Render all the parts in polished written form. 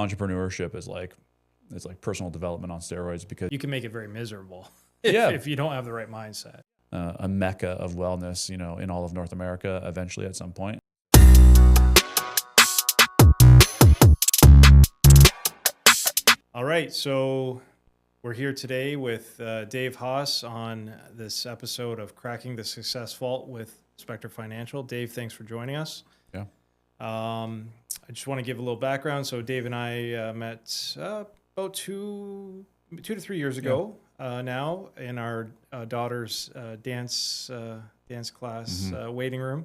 entrepreneurship is like, it's like personal development on steroids because You can make it very miserable Yeah. if you don't have the right mindset. a mecca of wellness, in all of North America eventually at some point. All right, so we're here today with Dave Haas on this episode of Cracking the Success Vault with Spectre Financial. Dave, thanks for joining us. Yeah. I just want to give a little background. So Dave and I met about 2 to 3 years ago now in our daughter's dance class waiting room.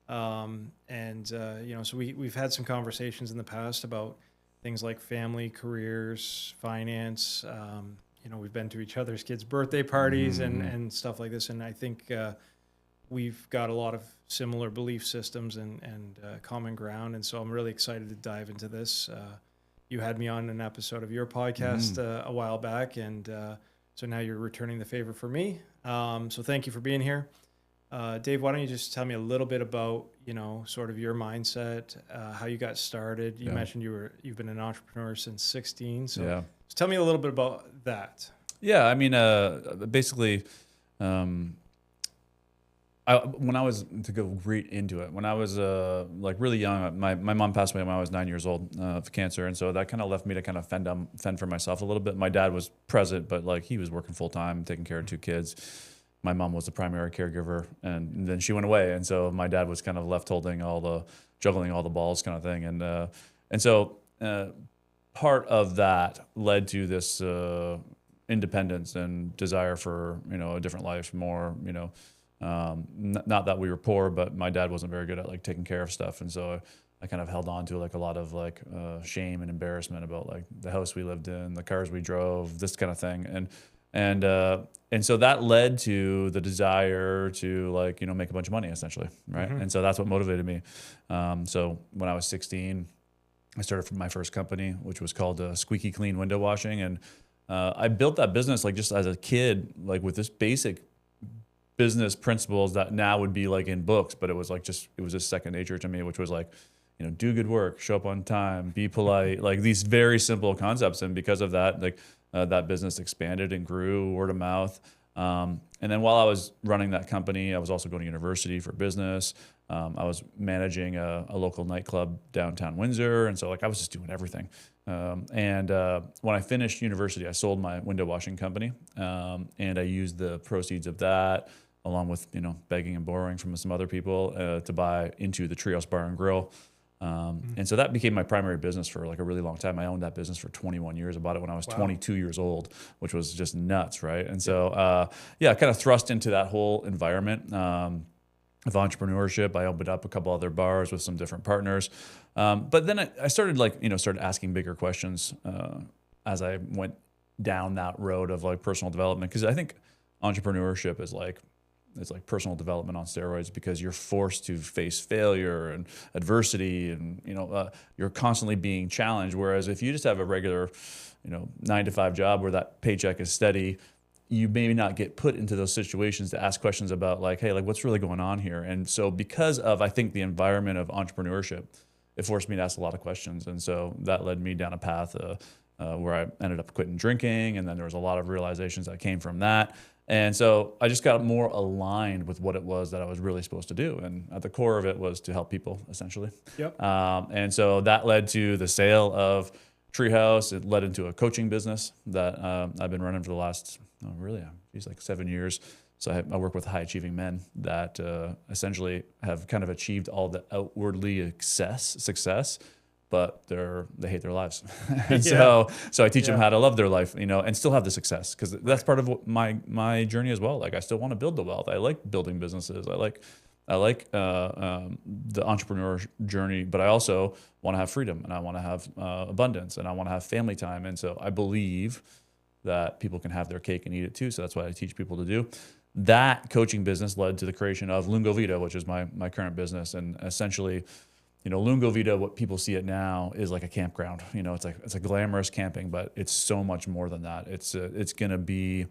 So we've had some conversations in the past about things like family, careers, finance. We've been to each other's kids' birthday parties and stuff like this. And I think we've got a lot of similar belief systems and common ground. And so I'm really excited to dive into this. You had me on an episode of your podcast a while back. And so now you're returning the favor for me. So thank you for being here. Dave, why don't you just tell me a little bit about, sort of your mindset, how you got started. You mentioned you've been an entrepreneur since 16. So just tell me a little bit about that. Yeah. I mean, basically, when I was, to go right into it, when I was like really young, my mom passed away when I was 9 years old of cancer. And so that kind of left me to kind of fend for myself a little bit. My dad was present, but like he was working full time, taking care of 2 kids. My mom was the primary caregiver, and then she went away. And so my dad was kind of left juggling all the balls kind of thing. And so part of that led to this independence and desire for, a different life, more, not that we were poor, but my dad wasn't very good at like taking care of stuff. And so I kind of held on to like a lot of like shame and embarrassment about like the house we lived in, the cars we drove, this kind of thing. And so that led to the desire to like, make a bunch of money essentially. Right. And so that's what motivated me. So when I was 16, I started from my first company, which was called Squeaky Clean Window Washing. And I built that business like just as a kid, like with this basic business principles that now would be like in books, but it was just second nature to me, which was like, do good work, show up on time, be polite, like these very simple concepts. And because of that, like that business expanded and grew word of mouth. And then while I was running that company, I was also going to university for business. I was managing a local nightclub downtown Windsor. And so like I was just doing everything. And when I finished university, I sold my window washing company. And I used the proceeds of that along with, begging and borrowing from some other people to buy into the Treehouse Bar and Grill. And so that became my primary business for like a really long time. I owned that business for 21 years. I bought it when I was 22 years old, which was just nuts, right? And so, I kind of thrust into that whole environment of entrepreneurship. I opened up a couple other bars with some different partners. But then I started started asking bigger questions as I went down that road of like personal development. Because I think entrepreneurship is like, it's like personal development on steroids because you're forced to face failure and adversity and, you're constantly being challenged. Whereas if you just have a regular, 9-to-5 job where that paycheck is steady, you maybe not get put into those situations to ask questions about like, hey, like what's really going on here? And so because of, I think, the environment of entrepreneurship, it forced me to ask a lot of questions. And so that led me down a path where I ended up quitting drinking. And then there was a lot of realizations that came from that. And so I just got more aligned with what it was that I was really supposed to do. And at the core of it was to help people, essentially. Yep. And so that led to the sale of Treehouse. It led into a coaching business that I've been running for the last, like 7 years. So I work with high-achieving men that essentially have kind of achieved all the outwardly success, but they hate their lives. And so I teach them how to love their life, and still have the success, because that's part of what my journey as well. Like I still want to build the wealth. I like building businesses. I like the entrepreneur journey, but I also want to have freedom, and I want to have abundance, and I want to have family time. And so I believe that people can have their cake and eat it too. So that's what I teach people to do. That coaching business led to the creation of Lungovita, which is my current business. And essentially, Lungovita, what people see it now is like a campground. It's a glamorous camping, but it's so much more than that. It's going to be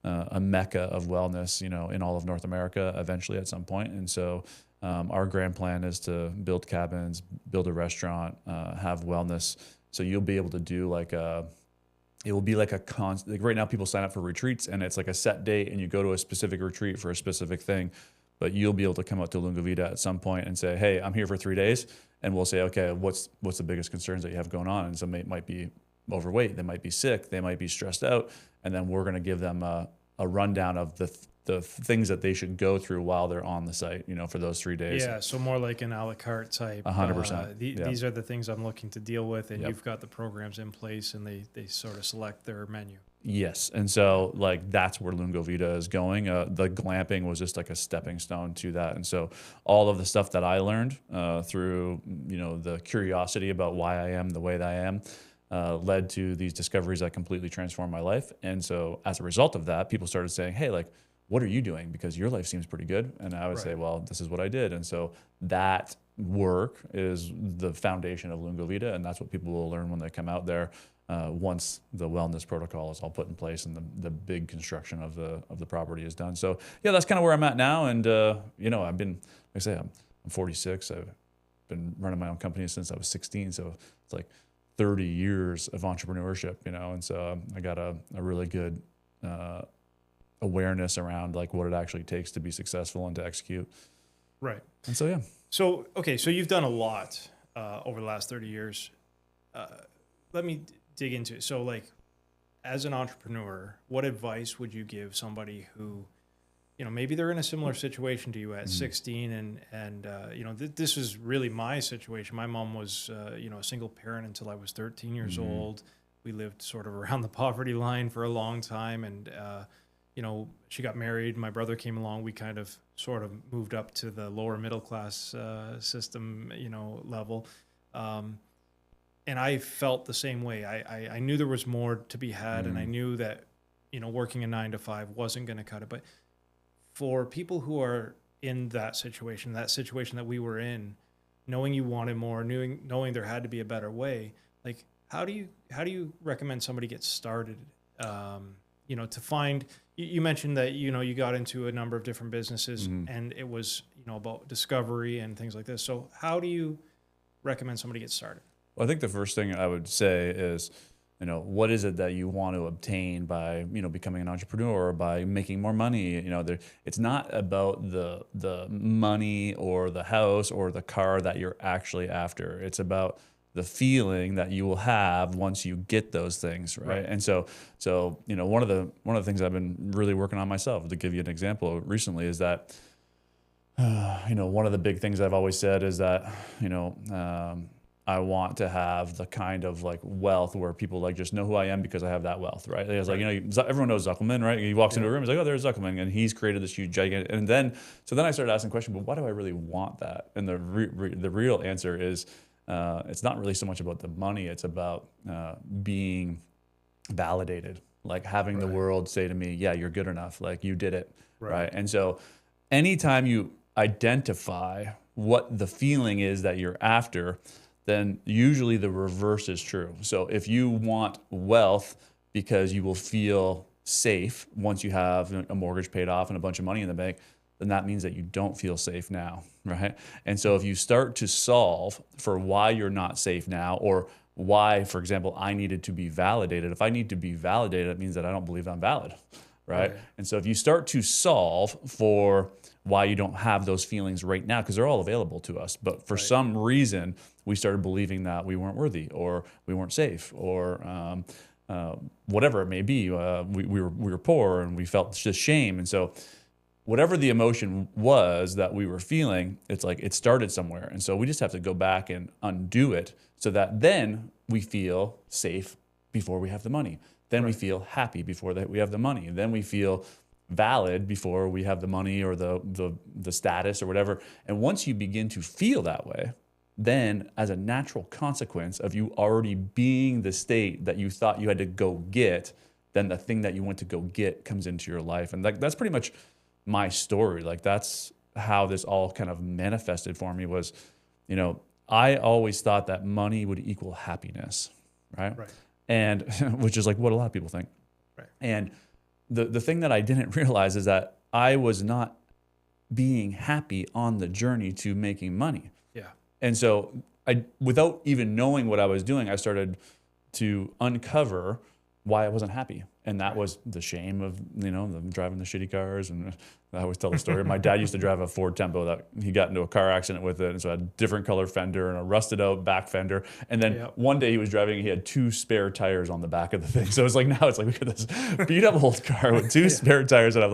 a mecca of wellness, in all of North America eventually at some point. And so our grand plan is to build cabins, build a restaurant, have wellness So you'll be able to do like it will be like like right now people sign up for retreats and it's like a set date and you go to a specific retreat for a specific thing, but you'll be able to come out to Lungovita at some point and say, hey, I'm here for 3 days. And we'll say, okay, what's the biggest concerns that you have going on? And some might be overweight, they might be sick, they might be stressed out. And then we're going to give them a rundown of the things that they should go through while they're on the site, for those 3 days. Yeah, so more like an a la carte type. 100%. These are the things I'm looking to deal with, and Yep. you've got the programs in place, and they sort of select their menu. Yes. And so like that's where Lungovita is going. The glamping was just like a stepping stone to that. And so all of the stuff that I learned through, the curiosity about why I am the way that I am led to these discoveries that completely transformed my life. And so as a result of that, people started saying, hey, like, what are you doing? Because your life seems pretty good. And I would say, well, this is what I did. And so that work is the foundation of Lungovita. And that's what people will learn when they come out there. Once the wellness protocol is all put in place and the big construction of the property is done. So yeah, that's kind of where I'm at now. And I've been, like I say, I'm 46. I've been running my own company since I was 16. So it's like 30 years of entrepreneurship, and so I got a really good awareness around like what it actually takes to be successful and to execute. Right. And so, yeah. So, okay. So you've done a lot over the last 30 years. Let me dig into it. So like, as an entrepreneur, what advice would you give somebody who, maybe they're in a similar situation to you at 16 and this was really my situation. My mom was, a single parent until I was 13 years old. We lived sort of around the poverty line for a long time. And, she got married. My brother came along. We kind of sort of moved up to the lower middle class system, level. And I felt the same way. I knew there was more to be had, and I knew that, working a 9 to 5 wasn't going to cut it. But for people who are in that situation that we were in, knowing you wanted more, knowing there had to be a better way, like how do you recommend somebody get started? To find. You mentioned that you got into a number of different businesses, and it was about discovery and things like this. So how do you recommend somebody get started? Well, I think the first thing I would say is, what is it that you want to obtain by, becoming an entrepreneur or by making more money? It's not about the money or the house or the car that you're actually after. It's about the feeling that you will have once you get those things, right? And so one of the things I've been really working on myself, to give you an example recently, is that one of the big things I've always said is that I want to have the kind of like wealth where people like just know who I am because I have that wealth, right? It's like, everyone knows Zuckelman, right? He walks into a room, he's like, oh, there's Zuckelman, and he's created this huge gigantic. And then I started asking the question, but why do I really want that? And the real answer is, it's not really so much about the money. It's about being validated, like having the world say to me, yeah, you're good enough. Like you did it. Right. And so anytime you identify what the feeling is that you're after, then usually the reverse is true. So if you want wealth because you will feel safe once you have a mortgage paid off and a bunch of money in the bank, then that means that you don't feel safe now, right? And so if you start to solve for why you're not safe now, or why, for example, I needed to be validated. If I need to be validated, it means that I don't believe I'm valid, right? And so if you start to solve for why you don't have those feelings right now, because they're all available to us, but for some reason, we started believing that we weren't worthy, or we weren't safe, or whatever it may be. We were poor and we felt just shame. And so whatever the emotion was that we were feeling, it's like it started somewhere. And so we just have to go back and undo it so that then we feel safe before we have the money. Then we feel happy before that we have the money. And then we feel valid before we have the money or the status or whatever. And once you begin to feel that way, then as a natural consequence of you already being the state that you thought you had to go get, then the thing that you went to go get comes into your life. And that's pretty much my story. Like that's how this all kind of manifested for me was, I always thought that money would equal happiness, right? And which is like what a lot of people think. And the thing that I didn't realize is that I was not being happy on the journey to making money. And so without even knowing what I was doing, I started to uncover why I wasn't happy. And that was the shame of, them driving the shitty cars. And I always tell the story. My dad used to drive a Ford Tempo that he got into a car accident with it. And so I had a different color fender and a rusted out back fender. And then one day he was driving, he had 2 spare tires on the back of the thing. So it's like, now it's like, look at this beat up old car with 2 spare tires. And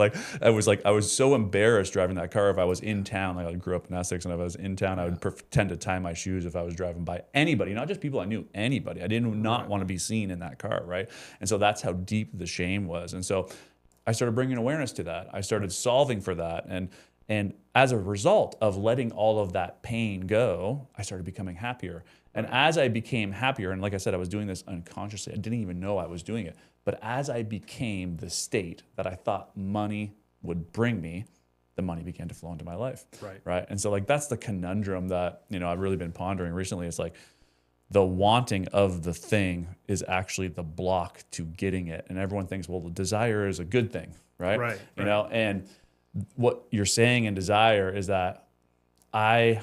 I was so embarrassed driving that car. If I was in town, like I grew up in Essex, and if I was in town, I would pretend to tie my shoes if I was driving by anybody, not just people I knew, anybody. I did not want to be seen in that car, right? And so that's how deep the shame was. And so I started bringing awareness to that. I started solving for that. And as a result of letting all of that pain go, I started becoming happier. And as I became happier, and like I said, I was doing this unconsciously. I didn't even know I was doing it. But as I became the state that I thought money would bring me, the money began to flow into my life. Right. And so like, that's the conundrum that, I've really been pondering recently. It's like, the wanting of the thing is actually the block to getting it. And everyone thinks, well, the desire is a good thing, right? And what you're saying in desire is that I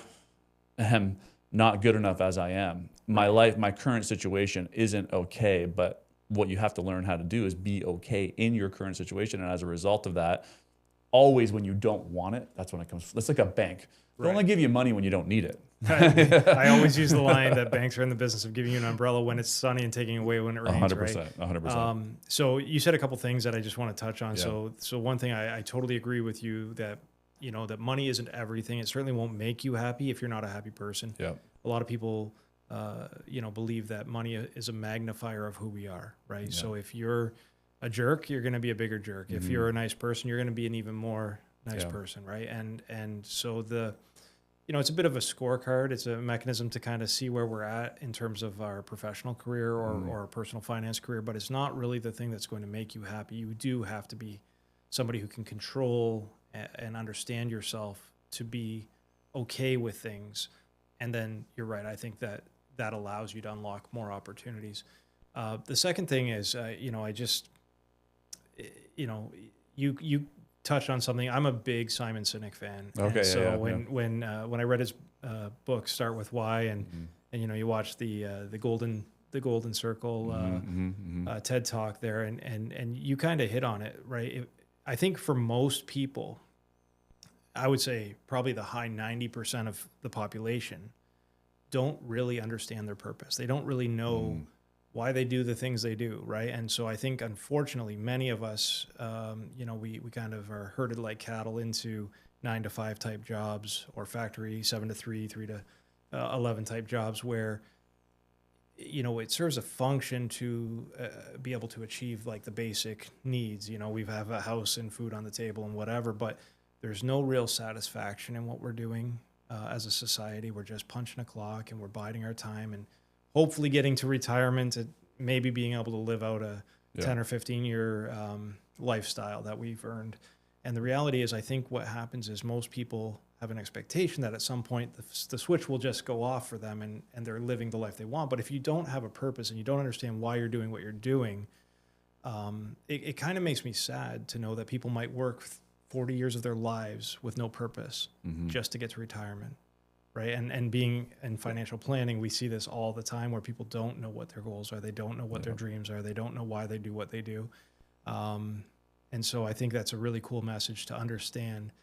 am not good enough as I am. My life, my current situation isn't okay, but what you have to learn how to do is be okay in your current situation. And as a result of that, always when you don't want it, that's when it comes. It's like a bank. They'll only give you money when you don't need it. I always use the line that banks are in the business of giving you an umbrella when it's sunny and taking away when it rains. 100%. 100%. So you said a couple things that I just want to touch on. Yeah. So one thing I totally agree with you that, that money isn't everything. It certainly won't make you happy if you're not a happy person. Yeah. A lot of people, believe that money is a magnifier of who we are, right? Yeah. So if you're a jerk, you're going to be a bigger jerk. Mm-hmm. If you're a nice person, you're going to be an even more nice person, right? And so it's a bit of a scorecard. It's a mechanism to kind of see where we're at in terms of our professional career or our personal finance career, but it's not really the thing that's going to make you happy. You do have to be somebody who can control and understand yourself to be okay with things. And then you're right. I think that allows you to unlock more opportunities. The second thing is, you touched on something. I'm a big Simon Sinek fan. Okay. And so when I read his book, Start With Why, and you watch the Golden Circle TED Talk there, and you kind of hit on it, right? I think for most people, I would say probably the high 90% of the population don't really understand their purpose. They don't really know why they do the things they do, right? And so I think, unfortunately, many of us, we kind of are herded like cattle into 9-to-5 type jobs or factory 7 to 3, 3 to 11 type jobs where, it serves a function to be able to achieve like the basic needs. We have a house and food on the table and whatever, but there's no real satisfaction in what we're doing as a society. We're just punching a clock and we're biding our time and hopefully getting to retirement and maybe being able to live out a 10 or 15 year lifestyle that we've earned. And the reality is, I think what happens is most people have an expectation that at some point the switch will just go off for them and they're living the life they want. But if you don't have a purpose and you don't understand why you're doing what you're doing, it kind of makes me sad to know that people might work 40 years of their lives with no purpose just to get to retirement. Right. And being in financial planning, we see this all the time where people don't know what their goals are. They don't know what their dreams are. They don't know why they do what they do. And so I think that's a really cool message to understand,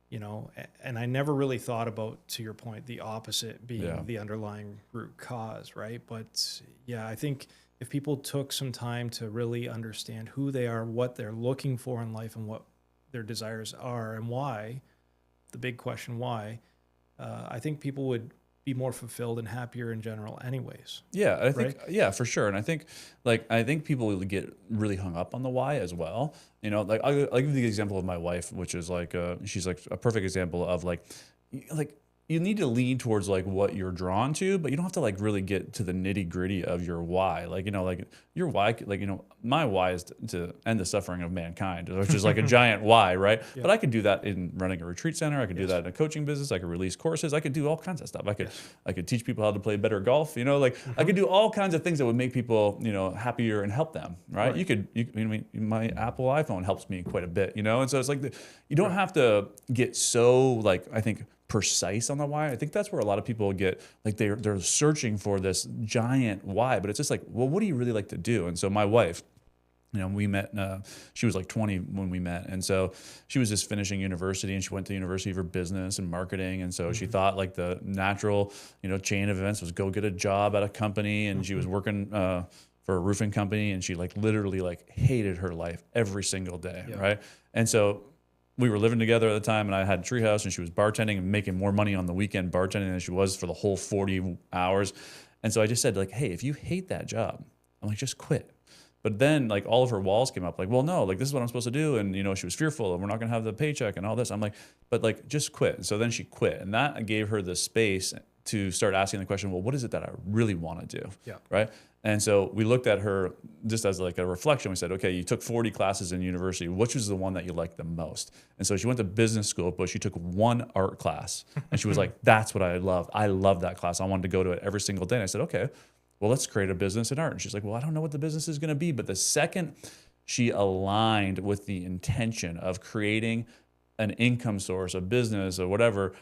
and I never really thought about, to your point, the opposite being the underlying root cause. Right. But yeah, I think if people took some time to really understand who they are, what they're looking for in life and what their desires are and why, the big question, why, I think people would be more fulfilled and happier in general anyways. Yeah, I think, for sure. And I think people will get really hung up on the why as well. I'll give you the example of my wife, which is she's like a perfect example of like you need to lean towards like what you're drawn to, but you don't have to like really get to the nitty gritty of your why. Your why, my why is to end the suffering of mankind, which is like a giant why, right? Yeah. But I could do that in running a retreat center. I could do that in a coaching business. I could release courses. I could do all kinds of stuff. I could teach people how to play better golf. I could do all kinds of things that would make people, happier and help them, right? My Apple iPhone helps me quite a bit, and so it's like you don't have to get so I think precise on the why. I think that's where a lot of people get like they're searching for this giant why, but it's just like, well, what do you really like to do? And so my wife, we met, she was like 20 when we met. And so she was just finishing university, and she went to university for business and marketing. And so she thought like the natural, chain of events was go get a job at a company. And she was working for a roofing company, and she like literally like hated her life every single day. Yeah. Right. And so we were living together at the time, and I had a treehouse, and she was bartending and making more money on the weekend bartending than she was for the whole 40 hours. And so I just said like, hey, if you hate that job, I'm like, just quit. But then like all of her walls came up like, well, no, like this is what I'm supposed to do. And, she was fearful and we're not going to have the paycheck and all this. I'm like, but like, just quit. And so then she quit, and that gave her the space to start asking the question, well, what is it that I really want to do? Yeah. Right. And so we looked at her just as like a reflection. We said, okay, you took 40 classes in university. Which was the one that you liked the most? And so she went to business school, but she took one art class, and she was like, that's what I love. I love that class. I wanted to go to it every single day. And I said, okay, well, let's create a business in art. And she's like, well, I don't know what the business is going to be. But the second she aligned with the intention of creating an income source, a business or whatever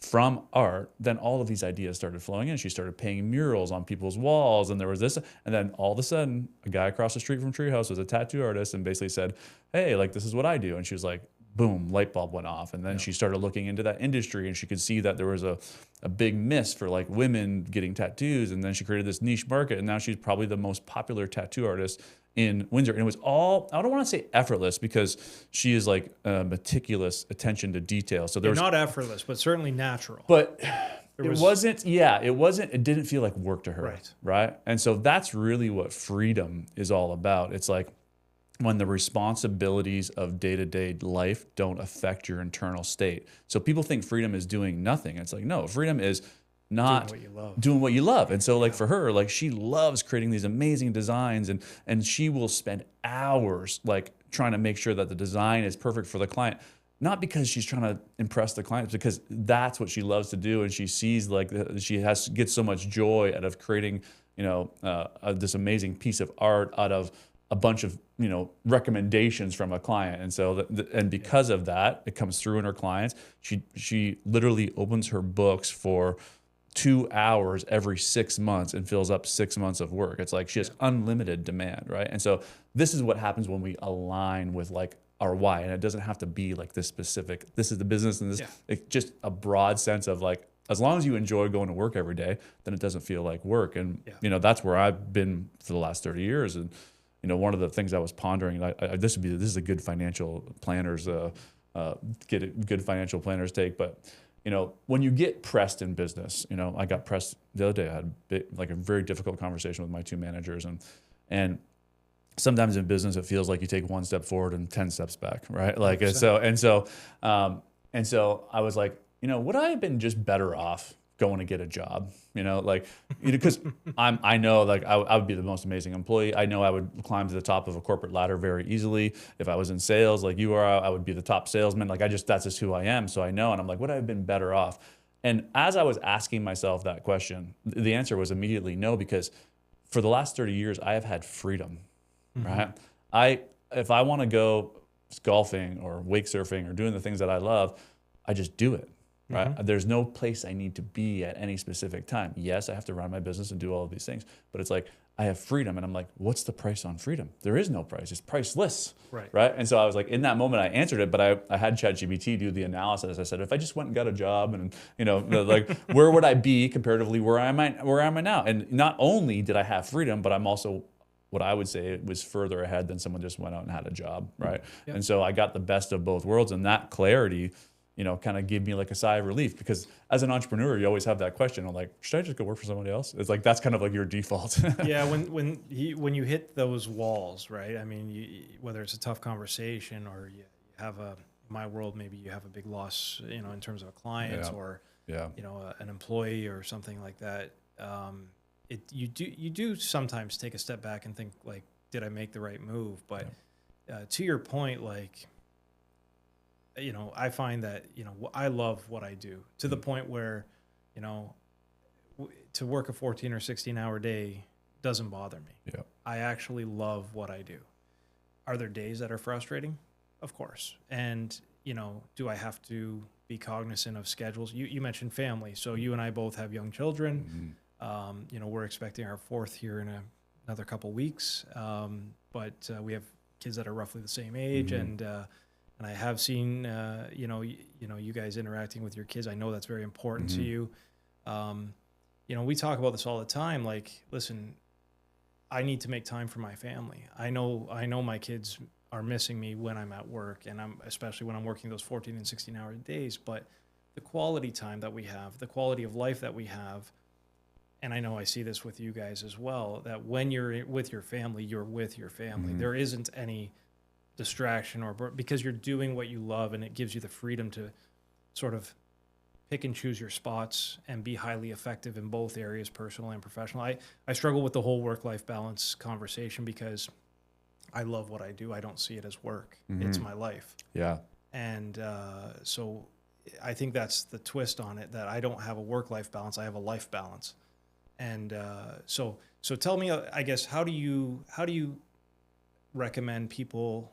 from art, then all of these ideas started flowing in. She started painting murals on people's walls, and there was this. And then all of a sudden, a guy across the street from Treehouse was a tattoo artist and basically said, hey, like, this is what I do. And she was like, boom, light bulb went off. And then she started looking into that industry, and she could see that there was a big miss for like women getting tattoos. And then she created this niche market, and now she's probably the most popular tattoo artist in Windsor. And it was all, I don't want to say effortless, because she is like meticulous attention to detail. So there's not effortless, but certainly natural. But it didn't feel like work to her. Right. And so that's really what freedom is all about. It's like when the responsibilities of day-to-day life don't affect your internal state. So people think freedom is doing nothing. It's like, no, freedom is not doing what you love. And so like for her, like she loves creating these amazing designs, and she will spend hours like trying to make sure that the design is perfect for the client. Not because she's trying to impress the clients, because that's what she loves to do. And she sees like she gets so much joy out of creating, this amazing piece of art out of a bunch of, recommendations from a client. And so, and because of that, it comes through in her clients. She literally opens her books for 2 hours every 6 months and fills up 6 months of work. It's like she has unlimited demand, right? And so this is what happens when we align with like our why. And it doesn't have to be like this specific, this is the business, and this, it's just a broad sense of like, as long as you enjoy going to work every day, then it doesn't feel like work. And, that's where I've been for the last 30 years. And, one of the things I was pondering, this is a good financial planners, good financial planners take. But, when you get pressed in business, I got pressed the other day. I had a very difficult conversation with my two managers, and sometimes in business, it feels like you take one step forward and 10 steps back, right? Like, and so I was like, would I have been just better off going to get a job, because I know like I would be the most amazing employee. I know I would climb to the top of a corporate ladder very easily. If I was in sales like you are, I would be the top salesman. Like that's just who I am. So I know, and I'm like, would I have been better off? And as I was asking myself that question, the answer was immediately no, because for the last 30 years, I have had freedom, right? If I want to go golfing or wake surfing or doing the things that I love, I just do it. Right? There's no place I need to be at any specific time. Yes, I have to run my business and do all of these things, but it's like I have freedom, and I'm like, what's the price on freedom? There is no price. It's priceless. Right? And so I was like, in that moment, I answered it, but I had ChatGPT do the analysis. I said, if I just went and got a job, and like where would I be comparatively where am I now? And not only did I have freedom, but I'm also, what I would say, was further ahead than someone just went out and had a job, right? And so I got the best of both worlds, and that clarity kind of give me like a sigh of relief, because as an entrepreneur, you always have that question. I'm like, should I just go work for somebody else? It's like, that's kind of like your default. Yeah. When you hit those walls, right? I mean, whether it's a tough conversation, or you have in my world, maybe you have a big loss, in terms of a client or, an employee or something like that. You do sometimes take a step back and think like, did I make the right move? But to your point, like, I find that, I love what I do to the point where, to work a 14 or 16-hour day doesn't bother me. Yeah. I actually love what I do. Are there days that are frustrating? Of course. And, do I have to be cognizant of schedules. You mentioned family. So you and I both have young children. You know, we're expecting our fourth here in another couple weeks. But we have kids that are roughly the same age. And I have seen, you guys interacting with your kids. I know that's very important to you. You know, we talk about this all the time. Like, listen, I need to make time for my family. I know my kids are missing me when I'm at work, and especially when I'm working those 14 and 16-hour days. But the quality time that we have, the quality of life that we have, and I know I see this with you guys as well, that when you're with your family, you're with your family. There isn't any distraction because you're doing what you love, and it gives you the freedom to sort of pick and choose your spots and be highly effective in both areas, personal and professional. I struggle with the whole work-life balance conversation because I love what I do. I don't see it as work. It's my life. Yeah. And so I think that's the twist on it, that I don't have a work-life balance. I have a life balance. And so tell me, I guess, how do you recommend people,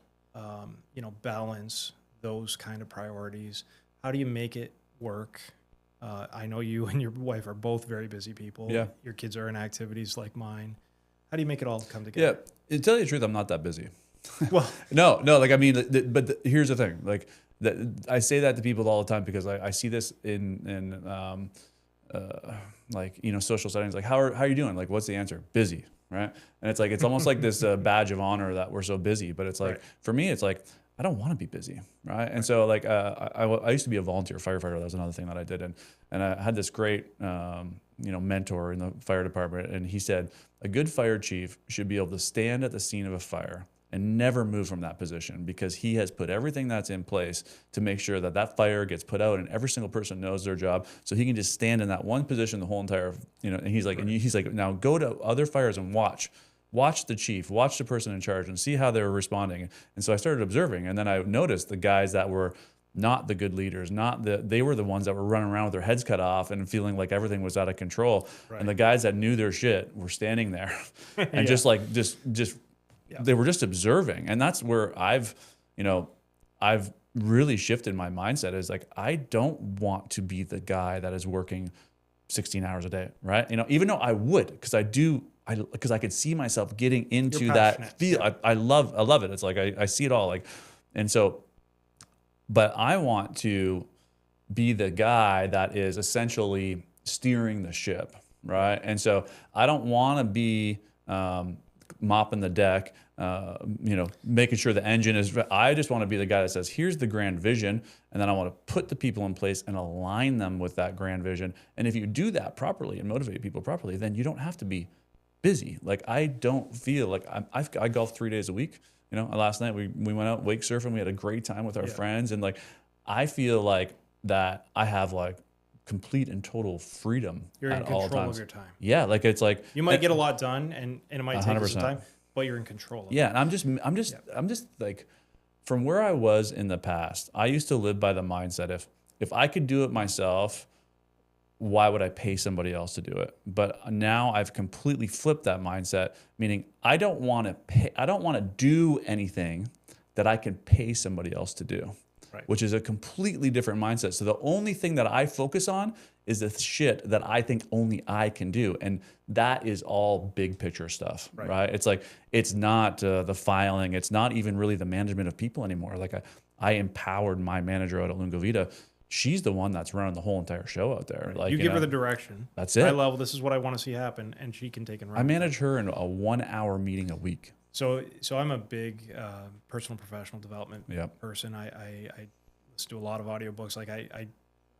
balance those kind of priorities? How do you make it work? I know you and your wife are both very busy people. Yeah. Your kids are in activities like mine. How do you make it all come together? Yeah. To tell you the truth, I'm not that busy. Well, no. Like, I mean, here's the thing. Like, I say that to people all the time because I see this in like, social settings. Like, how are you doing? Like, what's the answer? Busy, right? And it's like, it's almost like this badge of honor that we're so busy. But it's like, for me, it's like, I don't want to be busy, right? And so, like, I used to be a volunteer firefighter. That was another thing that I did, and I had this great, mentor in the fire department, and he said a good fire chief should be able to stand at the scene of a fire and never move from that position, because he has put everything that's in place to make sure that that fire gets put out and every single person knows their job, so he can just stand in that one position the whole entire, And he's like, he's like, now go to other fires and watch the chief, watch the person in charge, and see how they were responding. And so I started observing, and then I noticed the guys that were not the good leaders, they were the ones that were running around with their heads cut off and feeling like everything was out of control. Right. And the guys that knew their shit were standing there and they were just observing. And that's where I've really shifted my mindset, is like, I don't want to be the guy that is working 16 hours a day, right? Even though I would, because I could see myself getting into that feel. Yeah. I love it. It's like, I see it all. Like, and so, but I want to be the guy that is essentially steering the ship, right? And so I don't want to be mopping the deck, making sure the engine is. I just want to be the guy that says, here's the grand vision, and then I want to put the people in place and align them with that grand vision. And if you do that properly and motivate people properly, then you don't have to be busy. Like, I don't feel like I golf 3 days a week. Last night we went out wake surfing. We had a great time with our friends, and like, I feel like that I have like complete and total freedom. You're at all times. You're in control of your time. Yeah, like, it's like you might get a lot done, and it might take you some time, but you're in control of it. Yeah, and I'm just like, from where I was in the past, I used to live by the mindset, if I could do it myself, why would I pay somebody else to do it? But now I've completely flipped that mindset, meaning I don't want to do anything that I can pay somebody else to do, which is a completely different mindset. So the only thing that I focus on is the shit that I think only I can do. And that is all big picture stuff, right? It's like, it's not the filing. It's not even really the management of people anymore. Like, I empowered my manager out at Lungovita. She's the one that's running the whole entire show out there. Like, you give her the direction. That's it. High level, this is what I want to see happen, and she can take and run. I manage her in a 1 hour meeting a week. So I'm a big personal professional development person. I listen to a lot of audiobooks. Like, I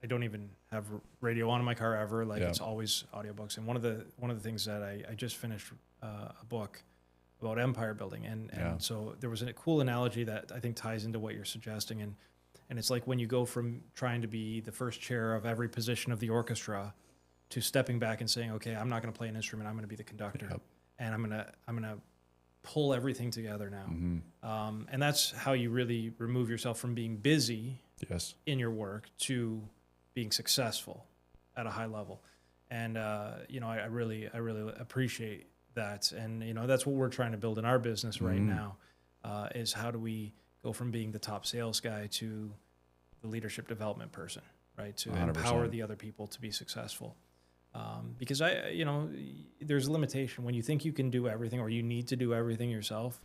don't even have radio on in my car ever. Like, it's always audiobooks. And one of the things that I just finished a book about empire building, and so there was a cool analogy that I think ties into what you're suggesting, and it's like when you go from trying to be the first chair of every position of the orchestra to stepping back and saying, okay, I'm not going to play an instrument. I'm going to be the conductor, and I'm going to pull everything together now. And that's how you really remove yourself from being busy in your work to being successful at a high level. And I really appreciate that. And that's what we're trying to build in our business right now, is how do we go from being the top sales guy to the leadership development person, right? To 100%. empower the other people to be successful. Because there's a limitation when you think you can do everything or you need to do everything yourself,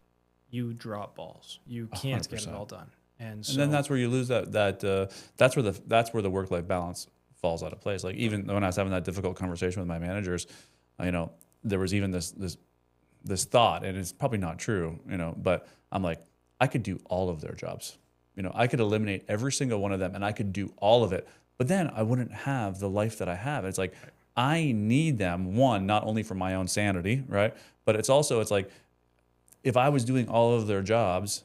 you drop balls. You can't 100%. get it all done. And then that's where you lose that's where the work-life balance falls out of place. Like even when I was having that difficult conversation with my managers, there was even this thought, and it's probably not true, but I'm like, I could do all of their jobs. I could eliminate every single one of them and I could do all of it, but then I wouldn't have the life that I have. It's like, I need them, one, not only for my own sanity, right? But it's like, if I was doing all of their jobs,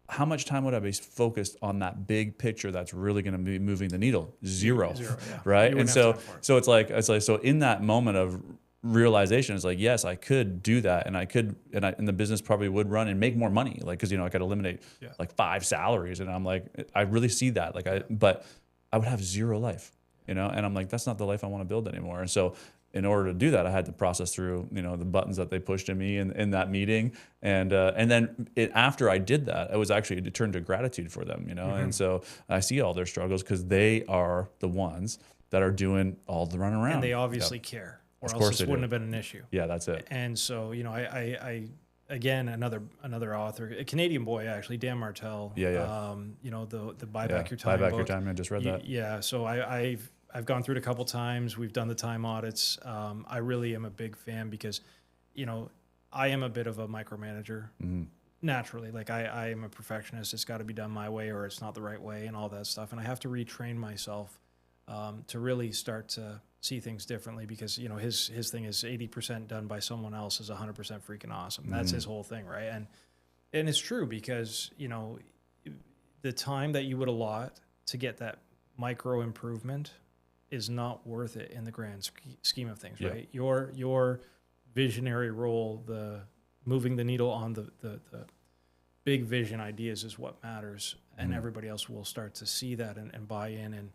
how much time would I be focused on that big picture that's really going to be moving the needle? Zero, yeah. right? You And wouldn't have time for it. so it's like in that moment of realization, it's like, yes, I could do that, and the business probably would run and make more money, like, because I could eliminate like 5 salaries, and I'm like, I really see that, but I would have zero life, and I'm like, that's not the life I want to build anymore. And so in order to do that, I had to process through, the buttons that they pushed in me in that meeting. And then after I did that, it was actually to turn to gratitude for them, And so I see all their struggles because they are the ones that are doing all the run around. And they obviously care, or Of else course this they wouldn't do. have been an issue. Yeah, that's it. And so, I again, another author, a Canadian boy, actually, Dan Martell. Yeah. The Buy Back Your Time Buy Back book. Your Time. I just read that. Yeah. So I've gone through it a couple times. We've done the time audits. I really am a big fan because, I am a bit of a micromanager naturally. Like I am a perfectionist. It's got to be done my way or it's not the right way and all that stuff. And I have to retrain myself to really start to see things differently because, his thing is 80% done by someone else is 100% freaking awesome. That's his whole thing, right? And it's true because, the time that you would allot to get that micro improvement is not worth it in the grand scheme of things, right? Your visionary role, the moving the needle on the big vision ideas is what matters, and everybody else will start to see that and buy in. And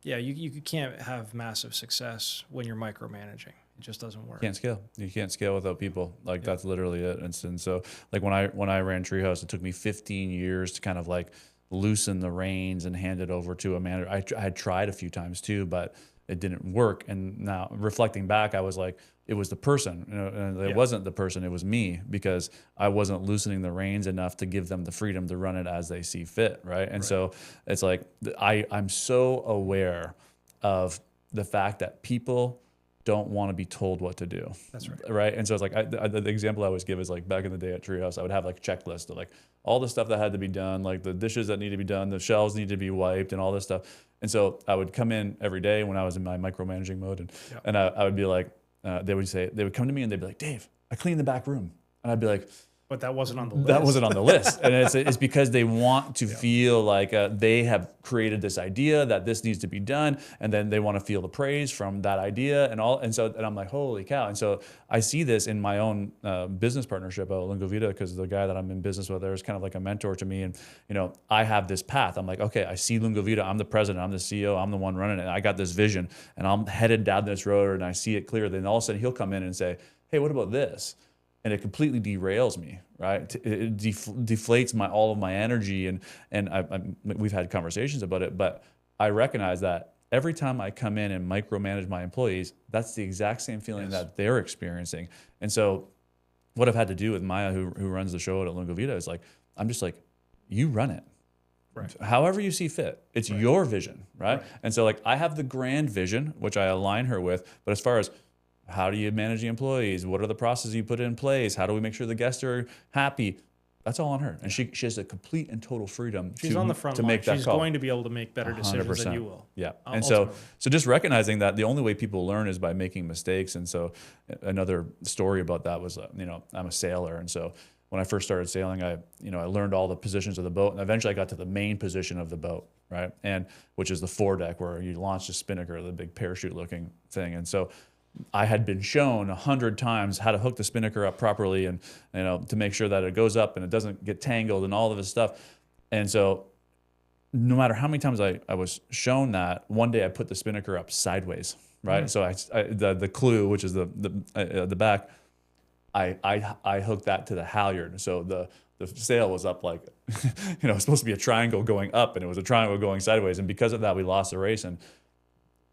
you can't have massive success when you're micromanaging. It just doesn't work. You can't scale without people. Like that's literally it. And so like when I ran Treehouse, it took me 15 years to kind of like loosen the reins and hand it over to a manager. I had tried a few times too, but it didn't work. And now reflecting back, I was like, it was the person, and it wasn't the person, it was me, because I wasn't loosening the reins enough to give them the freedom to run it as they see fit. Right. And so it's like, I'm so aware of the fact that people don't want to be told what to do. That's right. Right. And so it's like, the example I always give is like back in the day at Treehouse, I would have like a checklist of like all the stuff that had to be done, like the dishes that need to be done, the shelves need to be wiped and all this stuff. And so I would come in every day when I was in my micromanaging mode and I would be like, they would come to me and they'd be like, Dave, I cleaned the back room. And I'd be like, but that wasn't on the list. That wasn't on the list. And it's because they want to feel like they have created this idea that this needs to be done. And then they want to feel the praise from that idea and all. And I'm like, holy cow. And so I see this in my own business partnership at Lungovita, because the guy that I'm in business with there is kind of like a mentor to me. And, I have this path. I'm like, okay, I see Lungovita. I'm the president. I'm the CEO. I'm the one running it. And I got this vision and I'm headed down this road and I see it clear. Then all of a sudden he'll come in and say, hey, what about this? And it completely derails me, right? It deflates all of my energy, and we've had conversations about it. But I recognize that every time I come in and micromanage my employees, that's the exact same feeling that they're experiencing. And so, what I've had to do with Maya, who runs the show at Lungovita, is like, I'm just like, you run it. Right. However you see fit. It's your vision, right? And so like I have the grand vision, which I align her with, but as far as how do you manage the employees? What are the processes you put in place? How do we make sure the guests are happy? That's all on her. And she has a complete and total freedom She's on the front to line. make that She's call. going to be able to make better decisions than you will. Yeah. And so just recognizing that the only way people learn is by making mistakes. And so another story about that was, I'm a sailor. And so when I first started sailing, I learned all the positions of the boat, and eventually I got to the main position of the boat, right? And which is the foredeck, where you launch the spinnaker, the big parachute looking thing. And so I had been shown 100 times how to hook the spinnaker up properly and, to make sure that it goes up and it doesn't get tangled and all of this stuff. And so no matter how many times I was shown that, one day I put the spinnaker up sideways, right? Mm-hmm. So the clue, which is the back, I hooked that to the halyard. So the the sail was up like, it was supposed to be a triangle going up, and it was a triangle going sideways. And because of that, we lost the race.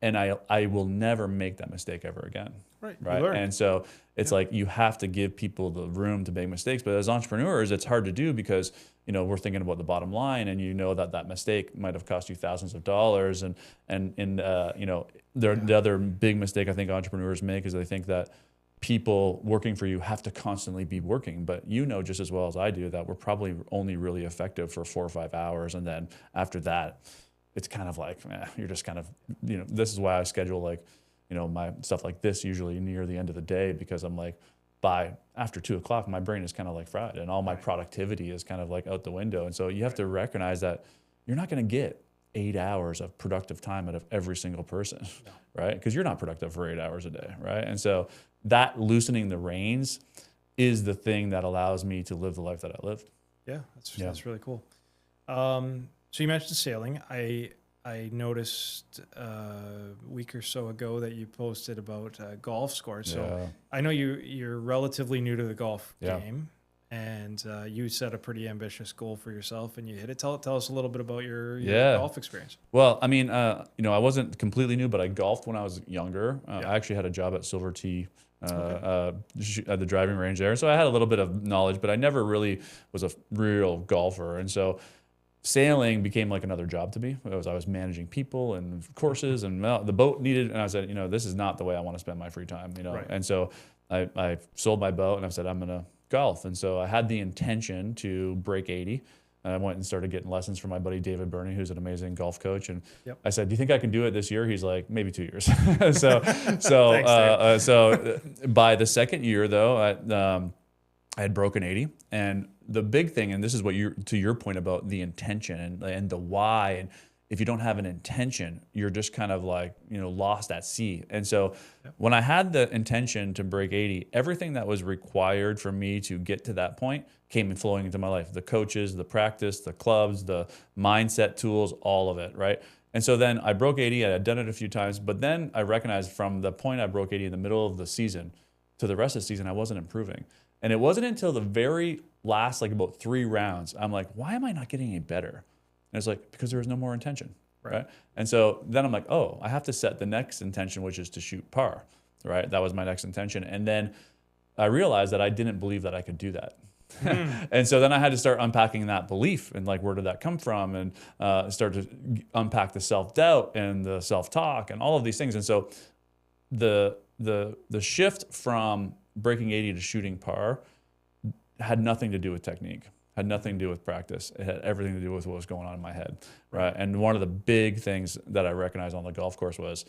And I will never make that mistake ever again. Right. And so it's like you have to give people the room to make mistakes. But as entrepreneurs, it's hard to do because, we're thinking about the bottom line, and that mistake might have cost you thousands of dollars. And the other big mistake I think entrepreneurs make is they think that people working for you have to constantly be working. But just as well as I do that we're probably only really effective for 4 or 5 hours. And then after that, it's kind of like, you're just kind of, this is why I schedule my stuff like this usually near the end of the day, because I'm like, by after 2 o'clock, my brain is kind of like fried, and all my productivity is kind of like out the window. And so you have to recognize that you're not going to get 8 hours of productive time out of every single person, right? Because you're not productive for 8 hours a day, right? And so that loosening the reins is the thing that allows me to live the life that I lived. Yeah, that's really cool. So you mentioned sailing. I noticed a week or so ago that you posted about golf scores. So I know you're relatively new to the golf game, and you set a pretty ambitious goal for yourself, and you hit it. Tell us a little bit about your golf experience. Well, I mean, I wasn't completely new, but I golfed when I was younger. I actually had a job at Silver Tee at the driving range there. So I had a little bit of knowledge, but I never really was a real golfer. And so sailing became like another job to me. I was managing people and courses, and the boat needed, and I said, this is not the way I want to spend my free time, And so I sold my boat, and I said, I'm going to golf. And so I had the intention to break 80. And I went and started getting lessons from my buddy David Burney, who's an amazing golf coach. And I said, "Do you think I can do it this year?" He's like, "Maybe 2 years." so by the second year, though, I had broken 80. And the big thing, and this is what to your point about the intention and the why, and if you don't have an intention, you're just kind of like, lost at sea. And so when I had the intention to break 80, everything that was required for me to get to that point came flowing into my life. The coaches, the practice, the clubs, the mindset tools, all of it, right? And so then I broke 80. I had done it a few times, but then I recognized from the point I broke 80 in the middle of the season to the rest of the season, I wasn't improving. And it wasn't until the very last, like about 3 rounds, I'm like, why am I not getting any better? And it's like, because there was no more intention, right? And so then I'm like, oh, I have to set the next intention, which is to shoot par, right? That was my next intention. And then I realized that I didn't believe that I could do that. And so then I had to start unpacking that belief, and like, where did that come from? And start to unpack the self-doubt and the self-talk and all of these things. And so the shift from breaking 80 to shooting par had nothing to do with technique, had nothing to do with practice. It had everything to do with what was going on in my head, right? And one of the big things that I recognized on the golf course was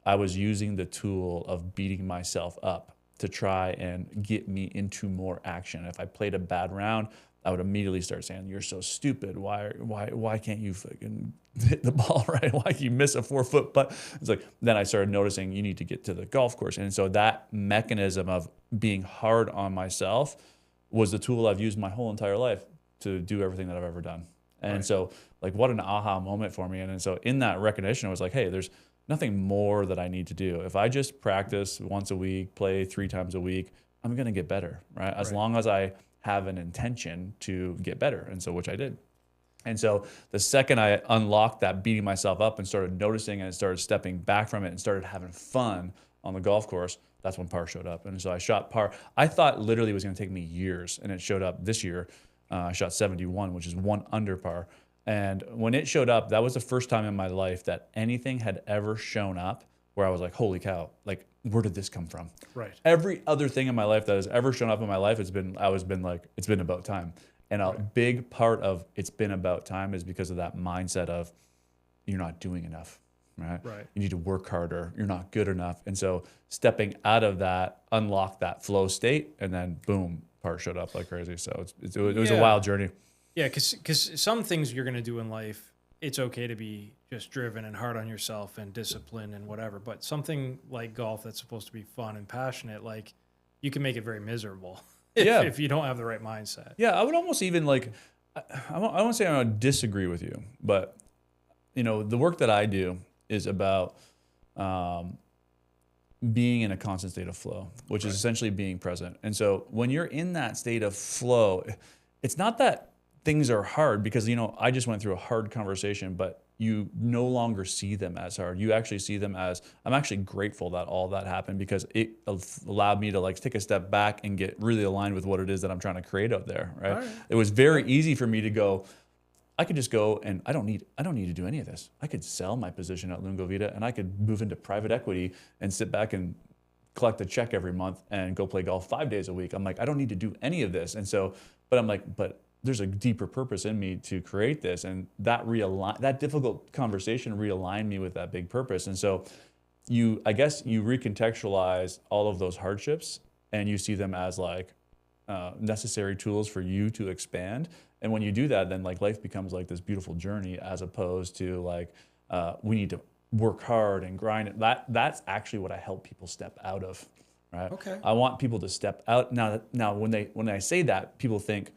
I was using the tool of beating myself up to try and get me into more action. If I played a bad round, I would immediately start saying, "You're so stupid. Why can't you fucking hit the ball right? Why can you miss a 4-foot putt?" It's like, then I started noticing you need to get to the golf course. And so that mechanism of being hard on myself was the tool I've used my whole entire life to do everything that I've ever done. And so like, what an aha moment for me. And so in that recognition, I was like, hey, there's nothing more that I need to do. If I just practice once a week, play 3 times a week, I'm going to get better, right? As long as I have an intention to get better. And so, which I did. And so the second I unlocked that beating myself up and started noticing and started stepping back from it and started having fun on the golf course, that's when par showed up. And so I shot par. I thought literally it was going to take me years, and it showed up this year. I shot 71, which is 1 under par. And when it showed up, that was the first time in my life that anything had ever shown up where I was like, holy cow, like, where did this come from? Right. Every other thing in my life that has ever shown up in my life, it's been like, it's been about time. And a big part of it's been about time is because of that mindset of you're not doing enough, right? You need to work harder. You're not good enough. And so stepping out of that, unlock that flow state, and then boom, par showed up like crazy. So it was a wild journey. Yeah, because some things you're going to do in life, it's okay to be just driven and hard on yourself and disciplined and whatever. But something like golf that's supposed to be fun and passionate, like, you can make it very miserable if you don't have the right mindset. Yeah, I would almost even like, I won't say I would disagree with you, but the work that I do is about being in a constant state of flow, which is essentially being present. And so when you're in that state of flow, it's not that things are hard, because, I just went through a hard conversation, but you no longer see them as hard. You actually see them as, I'm actually grateful that all that happened, because it allowed me to like take a step back and get really aligned with what it is that I'm trying to create out there. Right. All right. It was very easy for me to go, I could just go and I don't need to do any of this. I could sell my position at Lungovita and I could move into private equity and sit back and collect a check every month and go play golf 5 days a week. I'm like, I don't need to do any of this. And so, but I'm like, but there's a deeper purpose in me to create this. And that difficult conversation realigned me with that big purpose. And so I guess you recontextualize all of those hardships and you see them as like necessary tools for you to expand. And when you do that, then like life becomes like this beautiful journey, as opposed to like, we need to work hard and grind. That's actually what I help people step out of, right? Okay. I want people to step out. Now when I say that, people think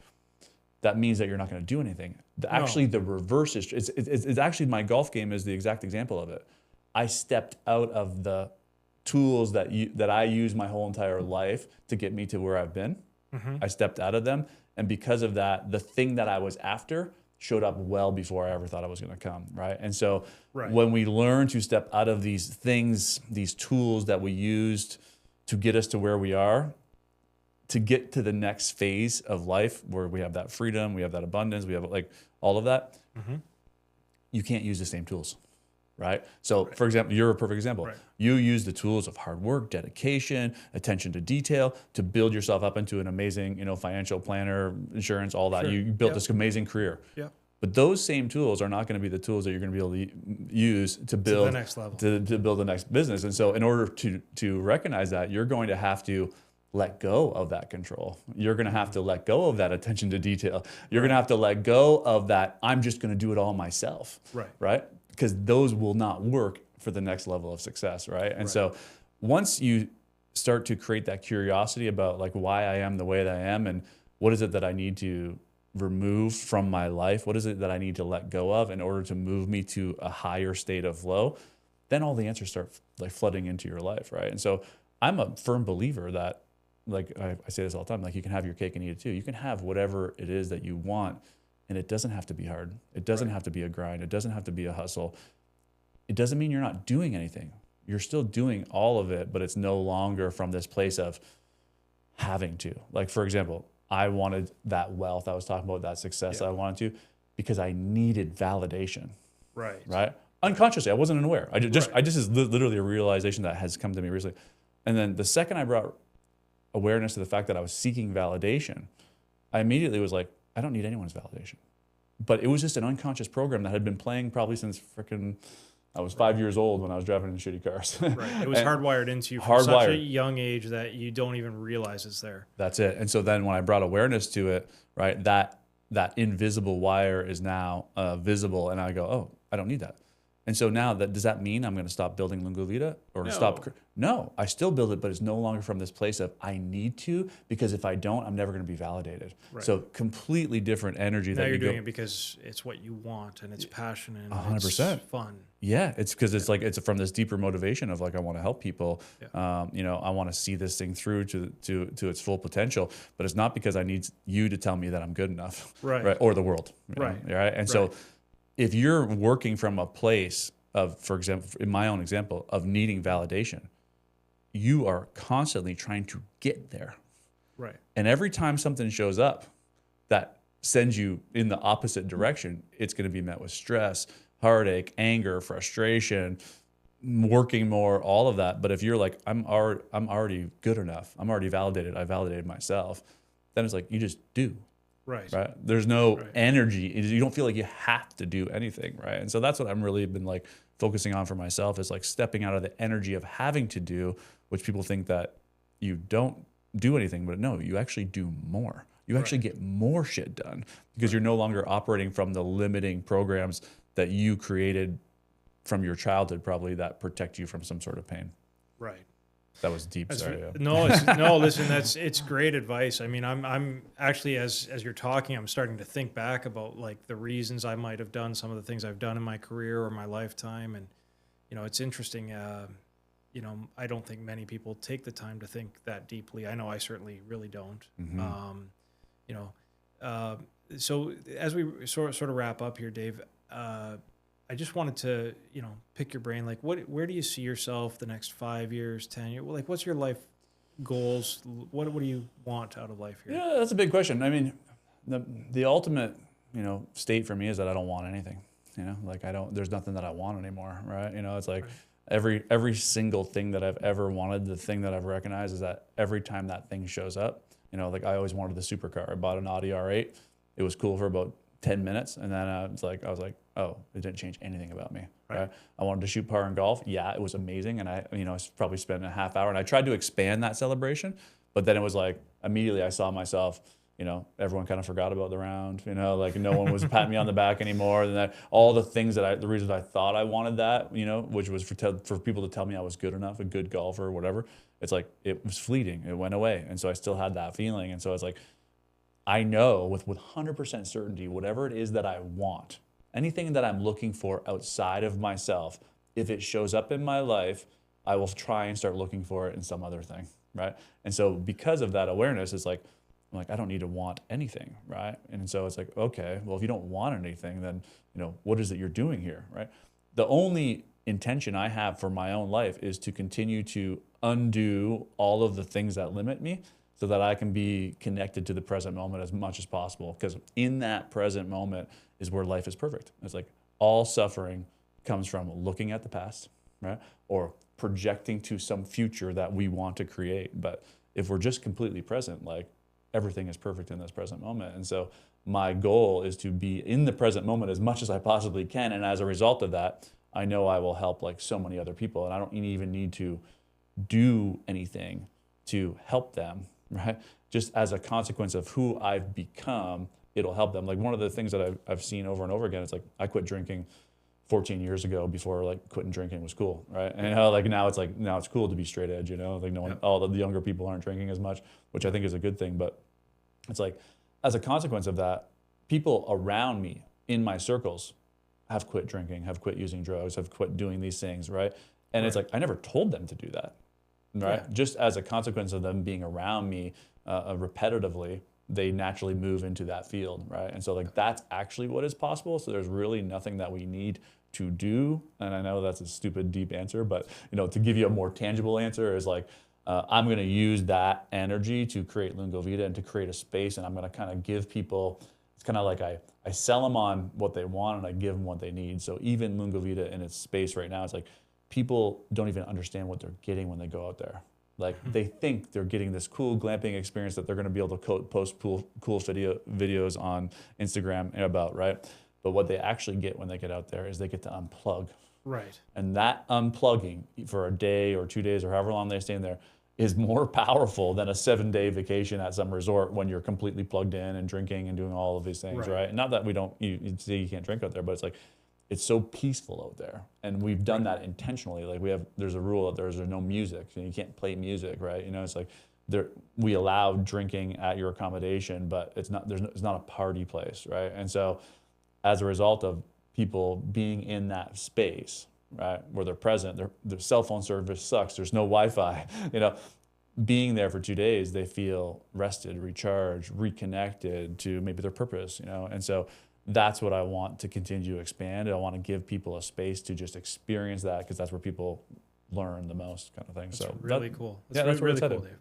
that means that you're not going to do anything. Actually, the reverse is, it's actually, my golf game is the exact example of it. I stepped out of the tools that I use my whole entire life to get me to where I've been. Mm-hmm. I stepped out of them. And because of that, the thing that I was after showed up well before I ever thought it was going to come, right? And so when we learn to step out of these things, these tools that we used to get us to where we are, to get to the next phase of life where we have that freedom, we have that abundance, we have like all of that, you can't use the same tools, right? So for example, you're a perfect example. Right. You use the tools of hard work, dedication, attention to detail to build yourself up into an amazing, financial planner, insurance, all that. Sure. You built this amazing career. Yeah. But those same tools are not going to be the tools that you're going to be able to use to build the next level, to build the next business. And so in order to recognize that, you're going to have to let go of that control. You're going to have to let go of that attention to detail. You're going to have to let go of that, I'm just going to do it all myself. Right? Because those will not work for the next level of success, right? And so once you start to create that curiosity about like why I am the way that I am and what is it that I need to remove from my life, what is it that I need to let go of in order to move me to a higher state of flow, then all the answers start like flooding into your life, right? And so I'm a firm believer that, like I say this all the time, like you can have your cake and eat it too. You can have whatever it is that you want, and it doesn't have to be hard. It doesn't have to be a grind. It doesn't have to be a hustle. It doesn't mean you're not doing anything. You're still doing all of it, but it's no longer from this place of having to. Like, for example, I wanted that wealth. I was talking about that success that I wanted to because I needed validation. Right? Unconsciously, I wasn't aware. I just is literally a realization that has come to me recently. And then the second I brought awareness to the fact that I was seeking validation, I immediately was like, I don't need anyone's validation. But it was just an unconscious program that had been playing probably since I was 5 years old when I was driving in shitty cars. It was hardwired into you from such a young age that you don't even realize it's there. That's it. And so then when I brought awareness to it, right, that invisible wire is now visible, and I go, oh, I don't need that. And so now does that mean I'm going to stop building Lungovita or stop? No, I still build it, but it's no longer from this place of I need to, because if I don't, I'm never going to be validated. So completely different energy. Now you're doing it because it's what you want and it's passionate and 100%. It's fun. Yeah, it's because it's like it's from this deeper motivation of like I want to help people. I want to see this thing through to its full potential. But it's not because I need you to tell me that I'm good enough, right? Or the world, right? And so if you're working from a place of, for example, in my own example, of needing validation, you are constantly trying to get there. Right. And every time something shows up that sends you in the opposite direction, it's going to be met with stress, heartache, anger, frustration, working more, all of that. But if you're like, I'm already good enough, I'm already validated, I validated myself, then it's like you just do. Right. There's no energy. You don't feel like you have to do anything, right? And so that's what I'm really been like focusing on for myself, is like stepping out of the energy of having to do, which people think that you don't do anything, but no, you actually do more. You actually get more shit done because you're no longer operating from the limiting programs that you created from your childhood, probably, that protect you from some sort of pain. Right. That was deep. Sorry. No, listen, it's great advice. I mean, I'm actually, as you're talking, I'm starting to think back about like the reasons I might have done some of the things I've done in my career or my lifetime. And, it's interesting. I don't think many people take the time to think that deeply. I know I certainly really don't. So as we sort of wrap up here, Dave, I just wanted to, pick your brain. Like, where do you see yourself the next 5 years, 10 years? Like, what's your life goals? What do you want out of life here? Yeah, that's a big question. I mean, the ultimate, state for me is that I don't want anything. Like there's nothing that I want anymore, right? It's like every single thing that I've ever wanted, the thing that I've recognized is that every time that thing shows up, like I always wanted the supercar. I bought an Audi R8. It was cool for about 10 minutes. And then I was like, oh, it didn't change anything about me. Right. I wanted to shoot par in golf. Yeah, it was amazing. And I probably spent a half hour and I tried to expand that celebration, but then it was like, immediately I saw myself, everyone kind of forgot about the round, like no one was patting me on the back anymore. And that all the things the reasons I thought I wanted that, which was for people to tell me I was good enough, a good golfer or whatever. It's like, it was fleeting. It went away. And so I still had that feeling. And so it's like, I know with 100% certainty, whatever it is that I want, anything that I'm looking for outside of myself, if it shows up in my life, I will try and start looking for it in some other thing, right? And so because of that awareness, it's like, I don't need to want anything, right? And so it's like, okay, well, if you don't want anything, then, what is it you're doing here, right? The only intention I have for my own life is to continue to undo all of the things that limit me so that I can be connected to the present moment as much as possible. Because in that present moment is where life is perfect. It's like all suffering comes from looking at the past, right? Or projecting to some future that we want to create. But if we're just completely present, like everything is perfect in this present moment. And so my goal is to be in the present moment as much as I possibly can. And as a result of that, I know I will help like so many other people. And I don't even need to do anything to help them, right? Just as a consequence of who I've become, it'll help them. Like one of the things that I've seen over and over again, it's like I quit drinking 14 years ago before like quitting drinking was cool, right? And now it's cool to be straight edge, like no one, all the younger people aren't drinking as much, which I think is a good thing. But it's like, as a consequence of that, people around me in my circles have quit drinking, have quit using drugs, have quit doing these things, right? And it's like, I never told them to do that, right? Yeah. Just as a consequence of them being around me repetitively, they naturally move into that field, right? And so like, that's actually what is possible. So there's really nothing that we need to do. And I know that's a stupid, deep answer, but to give you a more tangible answer is like, I'm going to use that energy to create Lungovita and to create a space. And I'm going to kind of give people, it's kind of like I sell them on what they want and I give them what they need. So even Lungovita in its space right now, it's like people don't even understand what they're getting when they go out there. Like they think they're getting this cool glamping experience that they're going to be able to post cool videos on Instagram about, right? But what they actually get when they get out there is they get to unplug. Right. And that unplugging for a day or 2 days or however long they stay in there is more powerful than a 7-day vacation at some resort when you're completely plugged in and drinking and doing all of these things, right? Not that you say you can't drink out there, but it's like, it's so peaceful out there. And we've done that intentionally. Like there's a rule that there's no music and you can't play music, right? It's like we allow drinking at your accommodation, but it's not a party place, right? And so as a result of people being in that space, right, where they're present, their cell phone service sucks, there's no Wi-Fi, being there for 2 days, they feel rested, recharged, reconnected to maybe their purpose, and so that's what I want to continue to expand. I want to give people a space to just experience that because that's where people learn the most, kind of thing. That's really cool. That's really cool, Dave.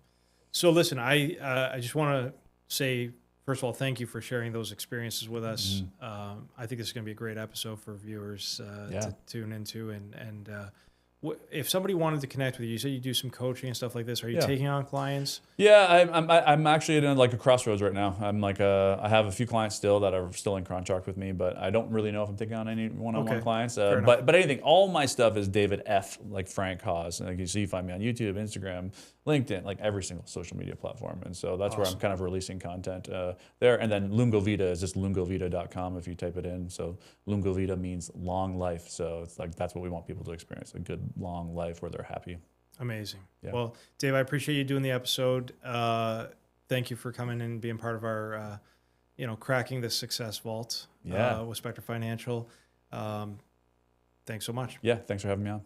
So listen, I just want to say, first of all, thank you for sharing those experiences with us. Mm-hmm. I think this is going to be a great episode for viewers to tune into. And if somebody wanted to connect with you, you said you do some coaching and stuff like this. Are you taking on clients? Yeah, I'm actually in like a crossroads right now. I'm like I have a few clients still that are still in contract with me, but I don't really know if I'm taking on any one-on-one clients. But anything, all my stuff is David F. like Frank Haas. And you find me on YouTube, Instagram, LinkedIn, like every single social media platform. And so that's where I'm kind of releasing content there. And then Lungovita is just lungovita.com if you type it in. So Lungovita means long life. So it's like that's what we want people to experience, a good long life where they're happy. Amazing. Yeah. Well, Dave, I appreciate you doing the episode. Thank you for coming and being part of our, cracking the success vault with Spectre Financial. Thanks so much. Yeah, thanks for having me on.